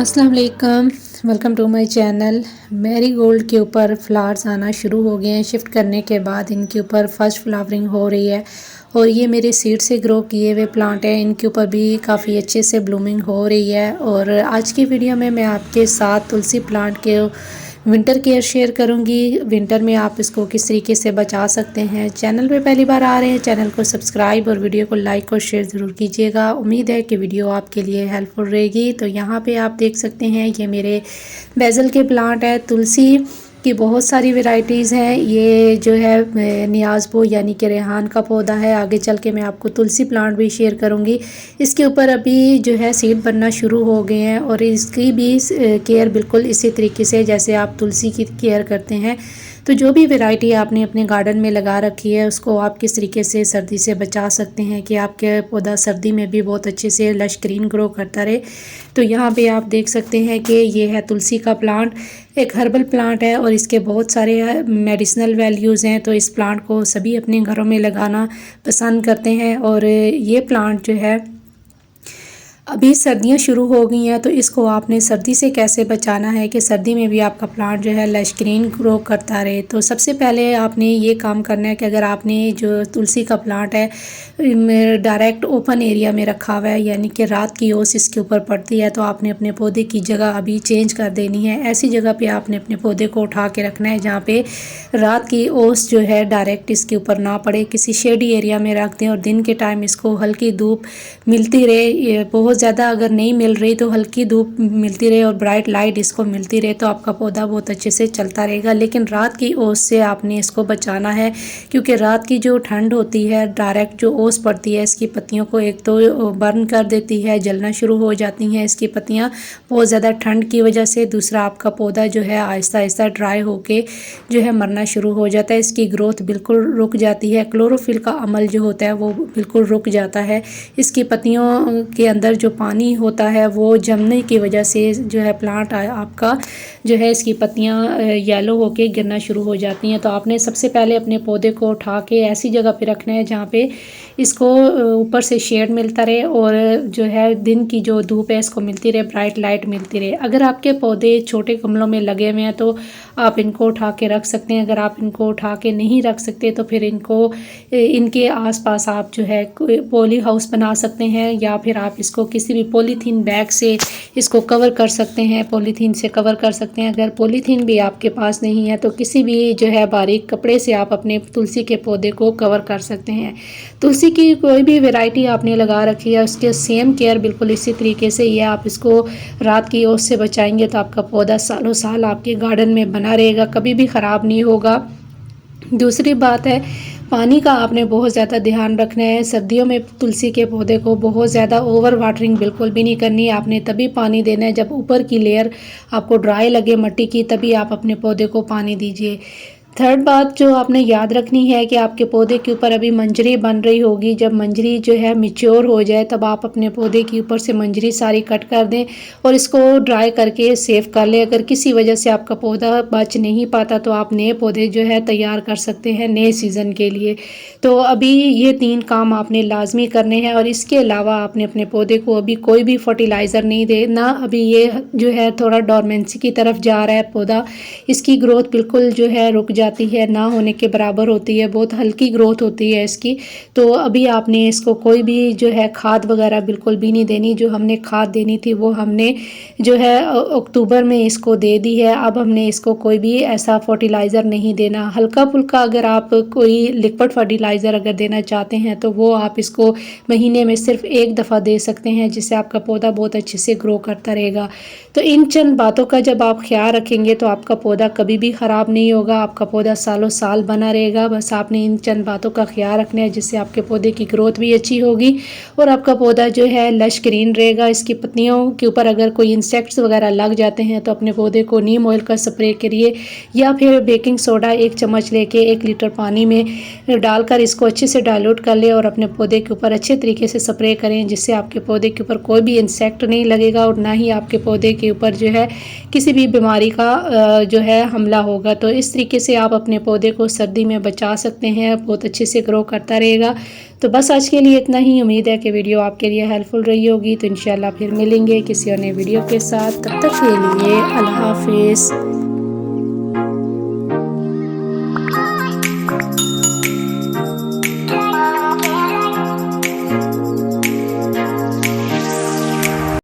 अस्सलाम वालेकुम, welcome to my channel. Marigold के ऊपर फ्लावर्स आना शुरू हो गए हैं। शिफ्ट करने के बाद इनके ऊपर फर्स्ट फ्लावरिंग हो रही है और ये मेरे सीड से ग्रो किए हुए प्लांट हैं। इनके ऊपर भी काफ़ी अच्छे से ब्लूमिंग हो रही है। और आज की वीडियो में मैं आपके साथ तुलसी प्लांट के विंटर केयर शेयर करूंगी। विंटर में आप इसको किस तरीके से बचा सकते हैं। चैनल पे पहली बार आ रहे हैं, चैनल को सब्सक्राइब और वीडियो को लाइक और शेयर ज़रूर कीजिएगा। उम्मीद है कि वीडियो आपके लिए हेल्पफुल रहेगी। तो यहाँ पे आप देख सकते हैं ये मेरे बेसल के प्लांट है। तुलसी की बहुत सारी वैरायटीज़ हैं। ये जो है नियाज़बो यानी कि रेहान का पौधा है। आगे चल के मैं आपको तुलसी प्लांट भी शेयर करूंगी। इसके ऊपर अभी जो है सीड बनना शुरू हो गए हैं और इसकी भी केयर बिल्कुल इसी तरीके से जैसे आप तुलसी की केयर करते हैं। तो जो भी वैरायटी आपने अपने गार्डन में लगा रखी है उसको आप किस तरीके से सर्दी से बचा सकते हैं कि आपके पौधा सर्दी में भी बहुत अच्छे से लश ग्रीन ग्रो करता रहे। तो यहाँ पे आप देख सकते हैं कि ये है तुलसी का प्लांट, एक हर्बल प्लांट है और इसके बहुत सारे मेडिसिनल वैल्यूज़ हैं। तो इस प्लांट को सभी अपने घरों में लगाना पसंद करते हैं। और ये प्लांट जो है अभी सर्दियां शुरू हो गई हैं, तो इसको आपने सर्दी से कैसे बचाना है कि सर्दी में भी आपका प्लांट जो है लश ग्रीन ग्रो करता रहे। तो सबसे पहले आपने ये काम करना है कि अगर आपने जो तुलसी का प्लांट है डायरेक्ट ओपन एरिया में रखा हुआ है यानी कि रात की ओस इसके ऊपर पड़ती है, तो आपने अपने पौधे की जगह अभी चेंज कर देनी है। ऐसी जगह पे आपने अपने पौधे को उठा के रखना है जहाँ पे रात की ओस जो है डायरेक्ट इसके ऊपर ना पड़े। किसी शेडी एरिया में रख दें और दिन के टाइम इसको हल्की धूप मिलती रहे। बहुत ज़्यादा अगर नहीं मिल रही तो हल्की धूप मिलती रहे और ब्राइट लाइट इसको मिलती रहे, तो आपका पौधा बहुत अच्छे से चलता रहेगा। लेकिन रात की ओस से आपने इसको बचाना है, क्योंकि रात की जो ठंड होती है डायरेक्ट जो ओस पड़ती है इसकी पत्तियों को एक तो बर्न कर देती है, जलना शुरू हो जाती हैं इसकी पत्तियां बहुत ज़्यादा ठंड की वजह से। दूसरा आपका पौधा जो है आहिस्ता आहिस्ता ड्राई होके जो है मरना शुरू हो जाता है, इसकी ग्रोथ बिल्कुल रुक जाती है। क्लोरोफिल का अमल जो होता है वो बिल्कुल रुक जाता है। इसकी पत्तियों के अंदर जो पानी होता है वो जमने की वजह से जो है प्लांट आपका जो है इसकी पत्तियां येलो होके गिरना शुरू हो जाती हैं। तो आपने सबसे पहले अपने पौधे को उठा के ऐसी जगह पे रखना है जहाँ पे इसको ऊपर से शेड मिलता रहे और जो है दिन की जो धूप है इसको मिलती रहे, ब्राइट लाइट मिलती रहे। अगर आपके पौधे छोटे गमलों में लगे हुए हैं तो आप इनको उठा के रख सकते हैं। अगर आप इनको उठा के नहीं रख सकते तो फिर इनको इनके आसपास आप जो है पॉली हाउस बना सकते हैं या फिर आप इसको किसी भी पॉलीथीन बैग से इसको कवर कर सकते हैं, पॉलीथीन से कवर कर सकते हैं। अगर पॉलीथीन भी आपके पास नहीं है तो किसी भी जो है बारीक कपड़े से आप अपने तुलसी के पौधे को कवर कर सकते हैं। तुलसी की कोई भी वैरायटी आपने लगा रखी है उसके सेम केयर बिल्कुल इसी तरीके से ये आप इसको रात की ओस से बचाएंगे तो आपका पौधा सालों साल आपके गार्डन में बना रहेगा, कभी भी ख़राब नहीं होगा। दूसरी बात है पानी का आपने बहुत ज़्यादा ध्यान रखना है। सर्दियों में तुलसी के पौधे को बहुत ज़्यादा ओवर वाटरिंग बिल्कुल भी नहीं करनी है। आपने तभी पानी देना है जब ऊपर की लेयर आपको ड्राई लगे मट्टी की, तभी आप अपने पौधे को पानी दीजिए। थर्ड बात जो आपने याद रखनी है कि आपके पौधे के ऊपर अभी मंजरी बन रही होगी। जब मंजरी जो है मैच्योर हो जाए तब आप अपने पौधे के ऊपर से मंजरी सारी कट कर दें और इसको ड्राई करके सेव कर लें। अगर किसी वजह से आपका पौधा बच नहीं पाता तो आप नए पौधे जो है तैयार कर सकते हैं नए सीज़न के लिए। तो अभी ये 3 काम आपने लाजमी करने हैं और इसके अलावा आपने अपने पौधे को अभी कोई भी फर्टिलाइज़र नहीं देना। अभी ये जो है थोड़ा डोरमेंसी की तरफ जा रहा है पौधा, इसकी ग्रोथ बिल्कुल जो है रुक जाती है, ना होने के बराबर होती है, बहुत हल्की ग्रोथ होती है इसकी। तो अभी आपने इसको कोई भी जो है खाद वगैरह बिल्कुल भी नहीं देनी। जो हमने खाद देनी थी वो हमने जो है अक्टूबर में इसको दे दी है। अब हमने इसको कोई भी ऐसा फर्टिलाइज़र नहीं देना। हल्का फुल्का अगर आप कोई लिक्विड फर्टिलाइज़र अगर देना चाहते हैं तो वो आप इसको महीने में सिर्फ 1 दफ़ा दे सकते हैं, जिससे आपका पौधा बहुत अच्छे से ग्रो करता रहेगा। तो इन चंद बातों का जब आप ख्याल रखेंगे तो आपका पौधा कभी भी ख़राब नहीं होगा, आपका पौधा सालों साल बना रहेगा। बस आपने इन चंद बातों का ख्याल रखना है जिससे आपके पौधे की ग्रोथ भी अच्छी होगी और आपका पौधा जो है लश ग्रीन रहेगा। इसकी पत्तियों के ऊपर अगर कोई इंसेक्ट्स वगैरह लग जाते हैं तो अपने पौधे को नीम ऑयल का स्प्रे करिए या फिर बेकिंग सोडा 1 चम्मच लेके 1 लीटर पानी में डालकर इसको अच्छे से डाइल्यूट कर ले और अपने पौधे के ऊपर अच्छे तरीके से स्प्रे करें, जिससे आपके पौधे के ऊपर कोई भी इंसेक्ट नहीं लगेगा और ना ही आपके पौधे के ऊपर जो है किसी भी बीमारी का जो है हमला होगा। तो इस तरीके से आप अपने पौधे को सर्दी में बचा सकते हैं, बहुत अच्छे से ग्रो करता रहेगा। तो बस आज के लिए इतना ही। उम्मीद है कि वीडियो आपके लिए हेल्पफुल रही होगी। तो इंशाल्लाह फिर मिलेंगे किसी और नए वीडियो के साथ। तब तक के लिए अल्लाह हाफिज़।